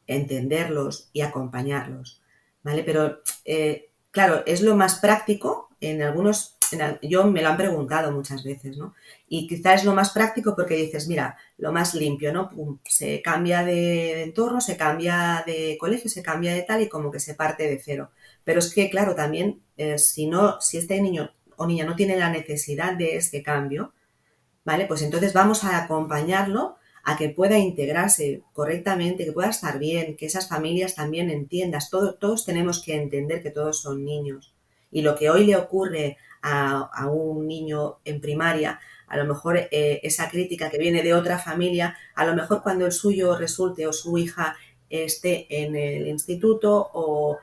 entenderlos y acompañarlos, ¿vale? Pero, claro, es lo más práctico en algunos, yo me lo han preguntado muchas veces, ¿no? Y quizás es lo más práctico porque dices, mira, lo más limpio, ¿no? Pum, se cambia de entorno, se cambia de colegio, se cambia de tal y como que se parte de cero. Pero es que, claro, también, si este niño o niña no tiene la necesidad de este cambio, ¿vale? Pues entonces vamos a acompañarlo a que pueda integrarse correctamente, que pueda estar bien, que esas familias también entiendas. Todos tenemos que entender que todos son niños. Y lo que hoy le ocurre a un niño en primaria, a lo mejor esa crítica que viene de otra familia, a lo mejor cuando el suyo resulte o su hija esté en el instituto o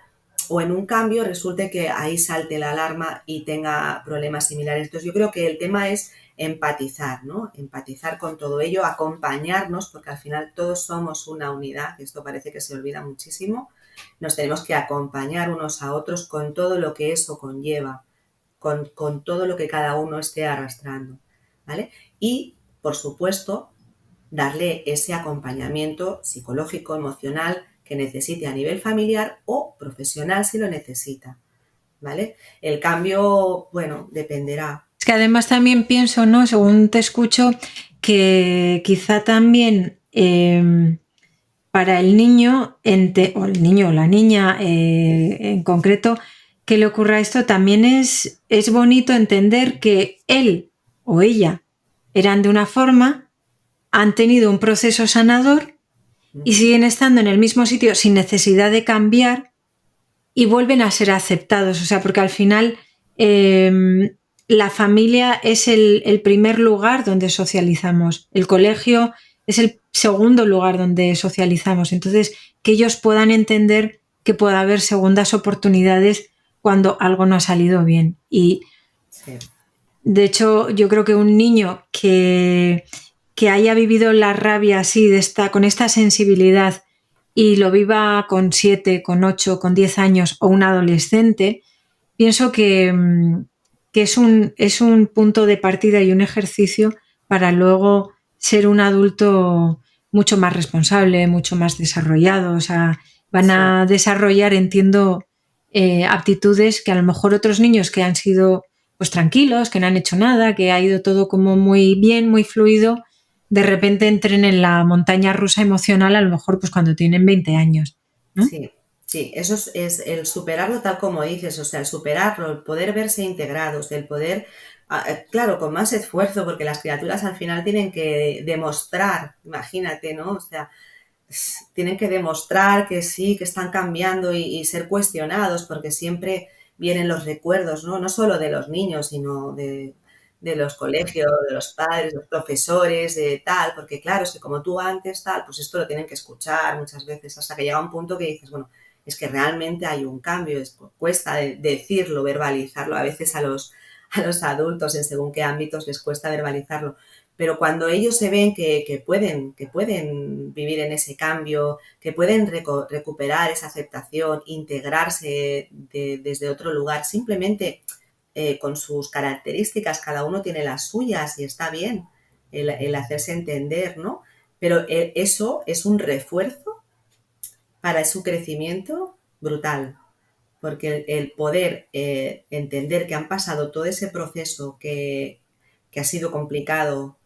en un cambio, resulte que ahí salte la alarma y tenga problemas similares. Entonces yo creo que el tema es empatizar, ¿no? Empatizar con todo ello, acompañarnos, porque al final todos somos una unidad, que esto parece que se olvida muchísimo. Nos tenemos que acompañar unos a otros con todo lo que eso conlleva, con todo lo que cada uno esté arrastrando, ¿vale? Y, por supuesto, darle ese acompañamiento psicológico, emocional que necesite a nivel familiar o profesional si lo necesita, ¿vale? El cambio, bueno, dependerá. Es que además también pienso, ¿no? Según te escucho, que quizá también para el niño, o el niño o la niña en concreto, que le ocurra esto, también es bonito entender que él o ella eran de una forma, han tenido un proceso sanador y siguen estando en el mismo sitio sin necesidad de cambiar y vuelven a ser aceptados. O sea, porque al final la familia es el primer lugar donde socializamos. El colegio es el segundo lugar donde socializamos. Entonces, que ellos puedan entender que puede haber segundas oportunidades cuando algo no ha salido bien. Y, sí. De hecho, yo creo que un niño que haya vivido la rabia así, con esta sensibilidad, y lo viva con 7, con 8, con 10 años, o un adolescente, pienso que es un punto de partida y un ejercicio para luego ser un adulto mucho más responsable, mucho más desarrollado. O sea, van a desarrollar, entiendo, aptitudes que a lo mejor otros niños que han sido pues tranquilos, que no han hecho nada, que ha ido todo como muy bien, muy fluido, de repente entren en la montaña rusa emocional, a lo mejor pues cuando tienen 20 años, ¿no? Sí, sí, eso es el superarlo tal como dices, o sea, el superarlo, el poder verse integrados, el poder, claro, con más esfuerzo, porque las criaturas al final tienen que demostrar, imagínate, ¿no? O sea, tienen que demostrar que sí, que están cambiando y ser cuestionados, porque siempre vienen los recuerdos, ¿no? No solo de los niños, sino de los colegios, de los padres, los profesores, de tal, porque claro, es que como tú antes, tal, pues esto lo tienen que escuchar muchas veces, hasta que llega un punto que dices, bueno, es que realmente hay un cambio, cuesta decirlo, verbalizarlo, a veces a los adultos en según qué ámbitos les cuesta verbalizarlo, pero cuando ellos se ven que pueden vivir en ese cambio, que pueden recuperar esa aceptación, integrarse desde otro lugar, simplemente con sus características, cada uno tiene las suyas y está bien el hacerse entender, ¿no? Pero eso es un refuerzo para su crecimiento brutal, porque el poder entender que han pasado todo ese proceso que ha sido complicado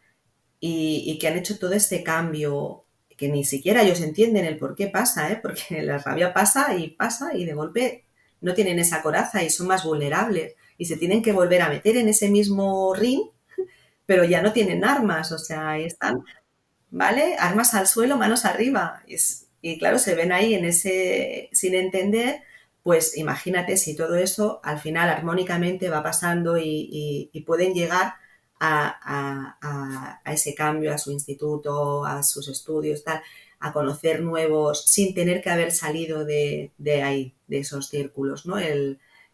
y que han hecho todo este cambio que ni siquiera ellos entienden el por qué pasa, ¿eh? Porque la rabia pasa y de golpe no tienen esa coraza y son más vulnerables y se tienen que volver a meter en ese mismo ring, pero ya no tienen armas, o sea, están, ¿vale? Armas al suelo, manos arriba. Y claro, se ven ahí en ese, sin entender, pues imagínate si todo eso al final armónicamente va pasando y pueden llegar a ese cambio, a su instituto, a sus estudios, tal, a conocer nuevos, sin tener que haber salido de ahí, de esos círculos, ¿no?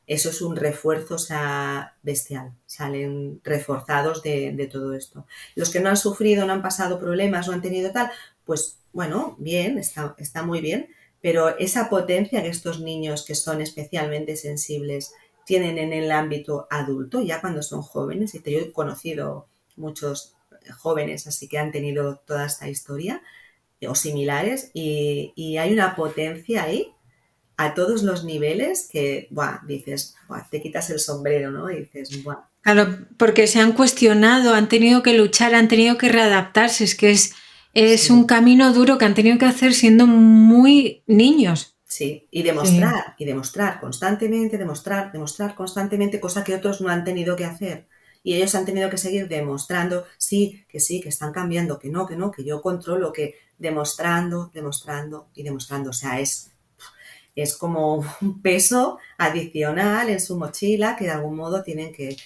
Eso es un refuerzo, o sea, bestial. Salen reforzados de todo esto. Los que no han sufrido, no han pasado problemas, no han tenido tal, pues bueno, bien, está muy bien, pero esa potencia que estos niños que son especialmente sensibles tienen en el ámbito adulto, ya cuando son jóvenes, y yo he conocido muchos jóvenes así que han tenido toda esta historia o similares y hay una potencia ahí a todos los niveles que, buah, dices, buah, te quitas el sombrero, ¿no? Y dices, buah. Claro, porque se han cuestionado, han tenido que luchar, han tenido que readaptarse. Es que es Sí. un camino duro que han tenido que hacer siendo muy niños. Sí, y Sí. demostrar constantemente, demostrar constantemente, cosa que otros no han tenido que hacer. Y ellos han tenido que seguir demostrando, sí, que están cambiando, que no, que yo controlo, que demostrando y demostrando. O sea, es como un peso adicional en su mochila que de algún modo tienen que...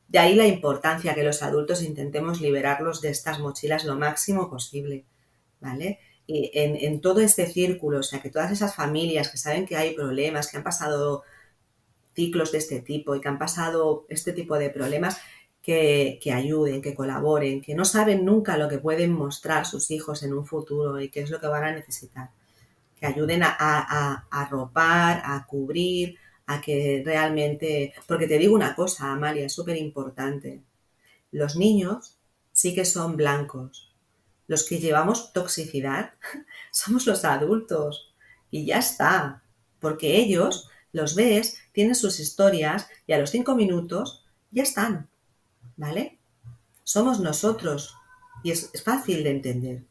De ahí la importancia que los adultos intentemos liberarlos de estas mochilas lo máximo posible, ¿vale? Y en todo este círculo, o sea, que todas esas familias que saben que hay problemas, que han pasado ciclos de este tipo y que han pasado este tipo de problemas, que ayuden, que colaboren, que no saben nunca lo que pueden mostrar sus hijos en un futuro y qué es lo que van a necesitar. Que ayuden a arropar, a cubrir, a que realmente... Porque te digo una cosa, Amalia, es súper importante. Los niños sí que son blancos. Los que llevamos toxicidad somos los adultos. Y ya está. Porque ellos, los ves, tienen sus historias y a los 5 minutos ya están. ¿Vale? Somos nosotros. Y es fácil de entender.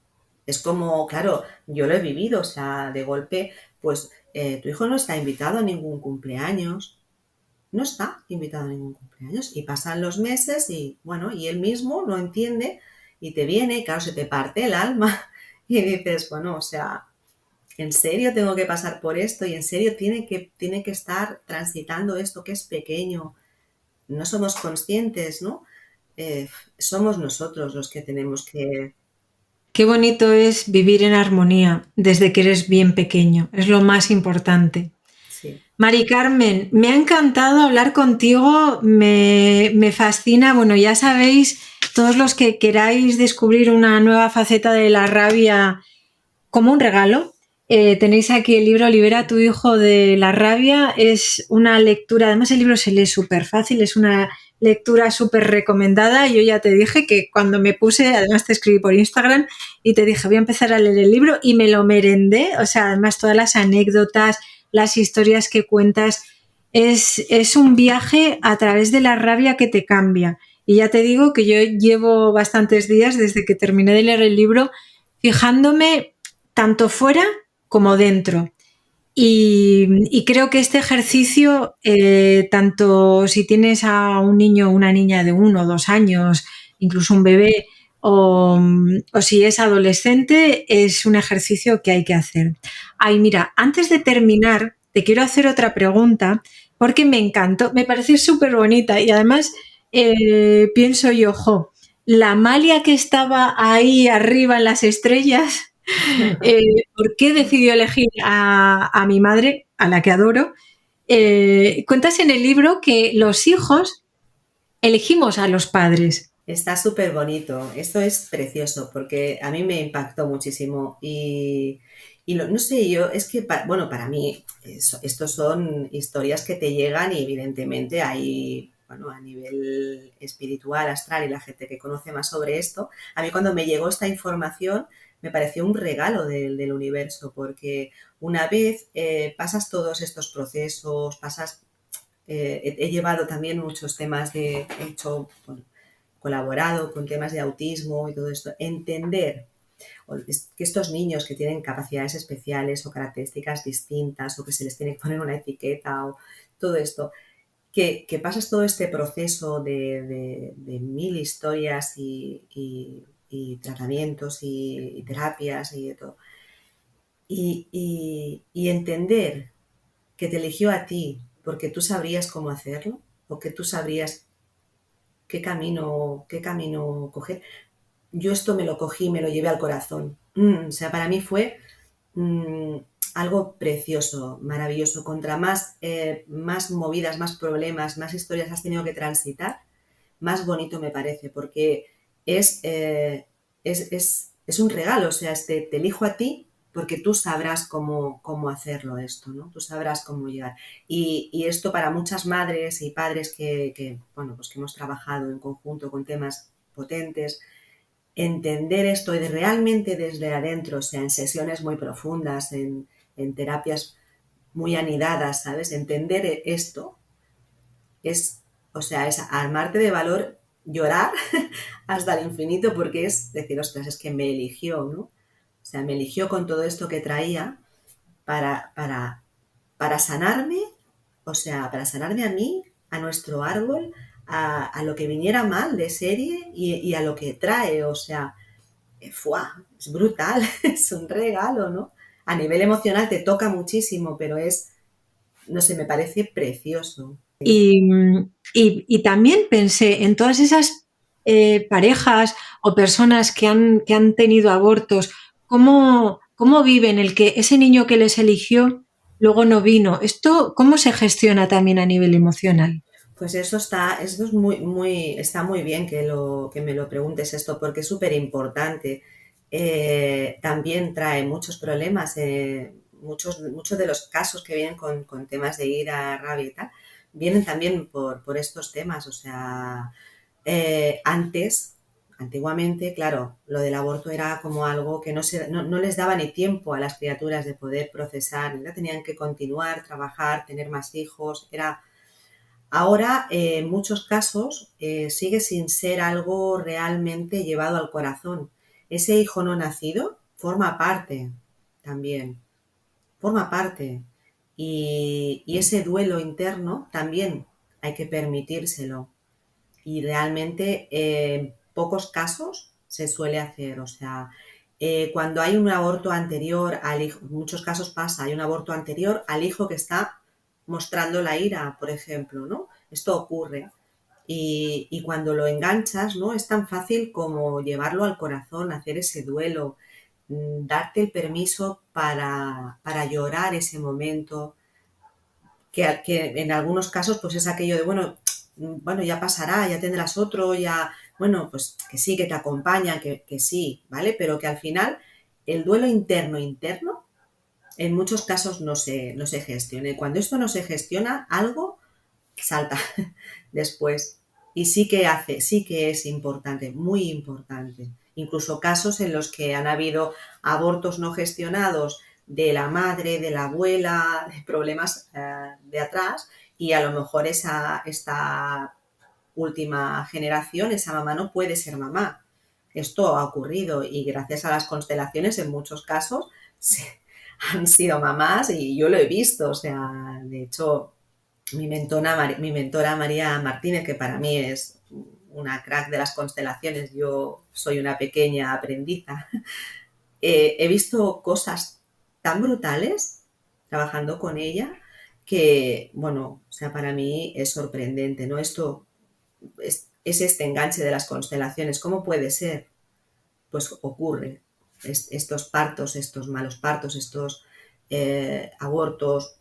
Es como, claro, yo lo he vivido, o sea, de golpe, pues tu hijo no está invitado a ningún cumpleaños, no está invitado a ningún cumpleaños y pasan los meses y bueno, y él mismo no entiende y te viene y claro, se te parte el alma y dices, bueno, o sea, ¿en serio tengo que pasar por esto? Y en serio tiene que estar transitando esto que es pequeño. No somos conscientes, ¿no? Somos nosotros los que tenemos que... Qué bonito es vivir en armonía desde que eres bien pequeño. Es lo más importante. Sí. Mari Carmen, me ha encantado hablar contigo, me fascina. Bueno, ya sabéis, todos los que queráis descubrir una nueva faceta de la rabia como un regalo, tenéis aquí el libro Libera a tu hijo de la rabia. Es una lectura, además el libro se lee súper fácil, es una lectura súper recomendada. Yo ya te dije que cuando me puse, además te escribí por Instagram y te dije voy a empezar a leer el libro y me lo merendé. O sea, además todas las anécdotas, las historias que cuentas, es un viaje a través de la rabia que te cambia. Y ya te digo que yo llevo bastantes días desde que terminé de leer el libro fijándome tanto fuera como dentro. Y creo que este ejercicio, tanto si tienes a un niño o una niña de 1 o 2 años, incluso un bebé, o si es adolescente, es un ejercicio que hay que hacer. Ay, mira, antes de terminar, te quiero hacer otra pregunta porque me encantó, me pareció súper bonita y además pienso yo, la Amalia que estaba ahí arriba en las estrellas, ¿por qué decidió elegir a mi madre, a la que adoro? Cuentas en el libro que los hijos elegimos a los padres. Está súper bonito, esto es precioso porque a mí me impactó muchísimo y no sé, yo es que, bueno, para mí estos son historias que te llegan y evidentemente hay, bueno, a nivel espiritual, astral y la gente que conoce más sobre esto, a mí cuando me llegó esta información me pareció un regalo del universo porque una vez pasas todos estos procesos, he llevado también muchos temas he hecho, bueno, colaborado con temas de autismo y todo esto, entender que estos niños que tienen capacidades especiales o características distintas o que se les tiene que poner una etiqueta o todo esto, que pasas todo este proceso de mil historias y tratamientos y terapias y de todo. Y entender que te eligió a ti porque tú sabrías cómo hacerlo o que tú sabrías qué camino coger. Yo esto me lo cogí, me lo llevé al corazón. O sea, para mí fue mm, algo precioso, maravilloso. Contra más movidas, más problemas, más historias has tenido que transitar, más bonito me parece, porque es un regalo. O sea, te elijo a ti porque tú sabrás cómo hacerlo esto, ¿no? Tú sabrás cómo llegar. Y esto para muchas madres y padres bueno, pues que hemos trabajado en conjunto con temas potentes, entender esto de realmente desde adentro, o sea, en sesiones muy profundas, en terapias muy anidadas, ¿sabes? Entender esto es, o sea, es armarte de valor, llorar hasta el infinito, porque es decir, ostras, es que me eligió, ¿no? O sea, me eligió con todo esto que traía para, para, para sanarme, o sea, para sanarme a mí, a nuestro árbol, a lo que viniera mal de serie y a lo que trae, o sea, ¡fua! Es brutal, es un regalo, ¿no? A nivel emocional te toca muchísimo, pero es, no sé, me parece precioso. Y, y también pensé en todas esas parejas o personas que han tenido abortos, cómo viven el que ese niño que les eligió luego no vino. ¿Esto cómo se gestiona también a nivel emocional? Pues eso es está muy bien que me lo preguntes esto, porque es súper importante. También trae muchos problemas, muchos de los casos que vienen con temas de ira, rabia y tal, vienen también por estos temas. O sea, antiguamente, claro, lo del aborto era como algo que no les daba ni tiempo a las criaturas de poder procesar, ¿no? Tenían que continuar, trabajar, tener más hijos, era. Ahora, en muchos casos, sigue sin ser algo realmente llevado al corazón. Ese hijo no nacido forma parte también, forma parte. Y ese duelo interno también hay que permitírselo. Y realmente en pocos casos se suele hacer. O sea, cuando hay un aborto anterior al hijo, en muchos casos pasa, hay un aborto anterior al hijo que está mostrando la ira, por ejemplo, ¿no? Esto ocurre. Y cuando lo enganchas, ¿no? Es tan fácil como llevarlo al corazón, hacer ese duelo, darte el permiso para llorar ese momento, que en algunos casos pues es aquello de, bueno, ya pasará, ya tendrás otro, ya, bueno, pues que sí, que te acompañan, que sí, ¿vale? Pero que al final el duelo interno, en muchos casos no se gestiona. Y cuando esto no se gestiona, algo salta después. Y sí que es importante, muy importante. Incluso casos en los que han habido abortos no gestionados de la madre, de la abuela, de problemas de atrás, y a lo mejor esta última generación, esa mamá no puede ser mamá. Esto ha ocurrido y gracias a las constelaciones en muchos casos han sido mamás y yo lo he visto. O sea, de hecho, mi mentora María Martínez, que para mí es una crack de las constelaciones, yo soy una pequeña aprendiza, he visto cosas tan brutales trabajando con ella que, bueno, o sea, para mí es sorprendente, ¿no? Esto es este enganche de las constelaciones. ¿Cómo puede ser? Pues ocurre. Estos partos, estos malos partos, estos abortos,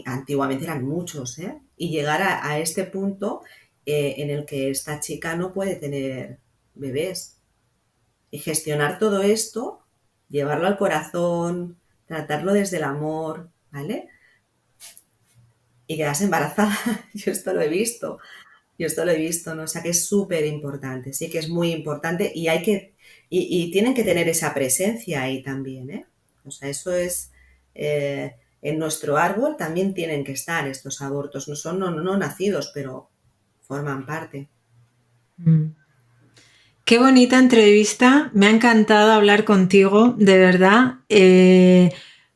antiguamente eran muchos, ¿eh? Y llegar a este punto en el que esta chica no puede tener bebés. Y gestionar todo esto, llevarlo al corazón, tratarlo desde el amor, ¿vale? Y quedarse embarazada. Yo esto lo he visto. Yo esto lo he visto, ¿no? O sea que es súper importante, sí que es muy importante y hay que, y tienen que tener esa presencia ahí también, ¿eh? O sea, eso es, en nuestro árbol también tienen que estar estos abortos, no son no nacidos, pero forman parte. Mm. Qué bonita entrevista, me ha encantado hablar contigo, de verdad.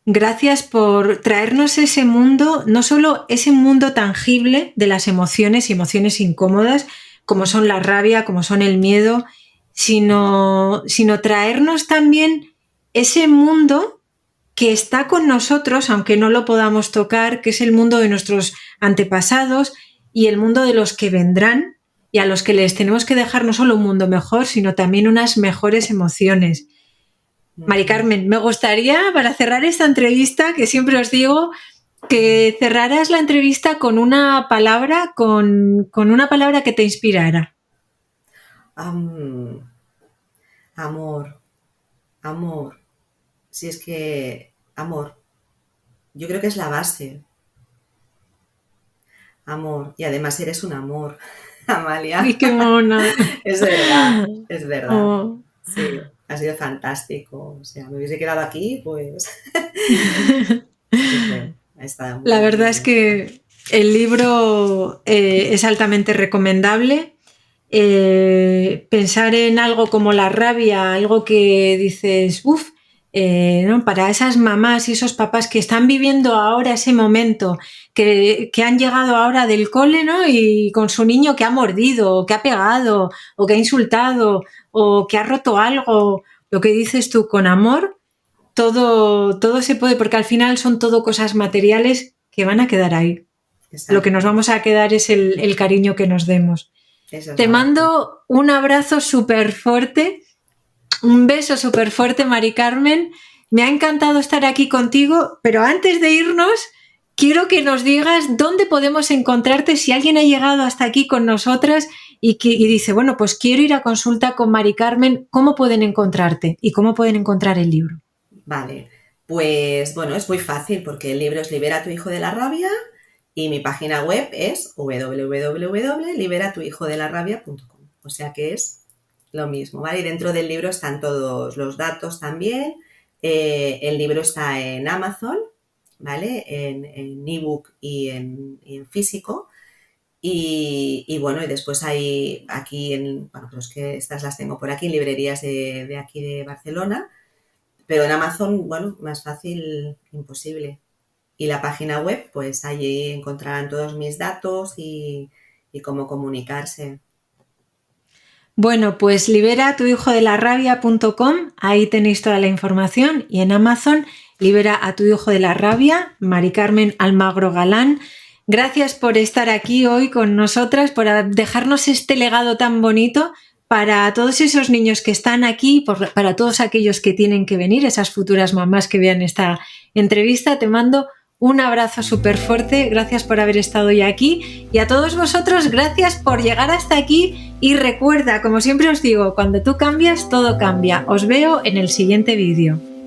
Gracias por traernos ese mundo, no solo ese mundo tangible de las emociones y emociones incómodas, como son la rabia, como son el miedo, sino traernos también ese mundo que está con nosotros, aunque no lo podamos tocar, que es el mundo de nuestros antepasados y el mundo de los que vendrán y a los que les tenemos que dejar no solo un mundo mejor, sino también unas mejores emociones. Mari Carmen, me gustaría, para cerrar esta entrevista, que siempre os digo, que cerraras la entrevista con una palabra, con una palabra que te inspirara. Amor, amor. Si es que amor, yo creo que es la base. Amor. Y además eres un amor, ¡Ay, Amalia. qué mona! Es verdad, es verdad. Oh. Sí, ha sido fantástico. O sea, me hubiese quedado aquí, pues súper. Ha estado La muy, muy verdad es bien. que el libro es altamente recomendable. Pensar en algo como la rabia, algo que dices, uff, ¿no? Para esas mamás y esos papás que están viviendo ahora ese momento, que han llegado ahora del cole, ¿no? Y con su niño que ha mordido, o que ha pegado, o que ha insultado, o que ha roto algo, lo que dices tú, con amor, todo se puede, porque al final son todo cosas materiales que van a quedar ahí. Lo que nos Exacto. vamos a quedar es el cariño que nos demos. Esa es Te la base. mando un abrazo súper fuerte, un beso súper fuerte, Mari Carmen. Me ha encantado estar aquí contigo, pero antes de irnos, quiero que nos digas dónde podemos encontrarte si alguien ha llegado hasta aquí con nosotras y dice, bueno, pues quiero ir a consulta con Mari Carmen, ¿cómo pueden encontrarte y cómo pueden encontrar el libro? Vale. Pues bueno, es muy fácil porque el libro es Libera a tu hijo de la rabia y mi página web es www.liberatuhijodelarabia.com. O sea que es lo mismo, ¿vale? Y dentro del libro están todos los datos también. El libro está en Amazon, ¿vale? En ebook y en físico. Y bueno, y después hay aquí, bueno, pero es que estas las tengo por aquí en librerías de aquí de Barcelona, pero en Amazon, bueno, más fácil imposible. Y la página web, pues allí encontrarán todos mis datos y cómo comunicarse. Bueno, pues libera a tu hijo de la rabia.com, ahí tenéis toda la información, y en Amazon, libera a tu hijo de la rabia, Mari Carmen Almagro Galán. Gracias por estar aquí hoy con nosotras, por dejarnos este legado tan bonito para todos esos niños que están aquí, para todos aquellos que tienen que venir, esas futuras mamás que vean esta entrevista. Te mando un abrazo súper fuerte, gracias por haber estado ya aquí, y a todos vosotros, gracias por llegar hasta aquí. Y recuerda, como siempre os digo, cuando tú cambias, todo cambia. Os veo en el siguiente vídeo.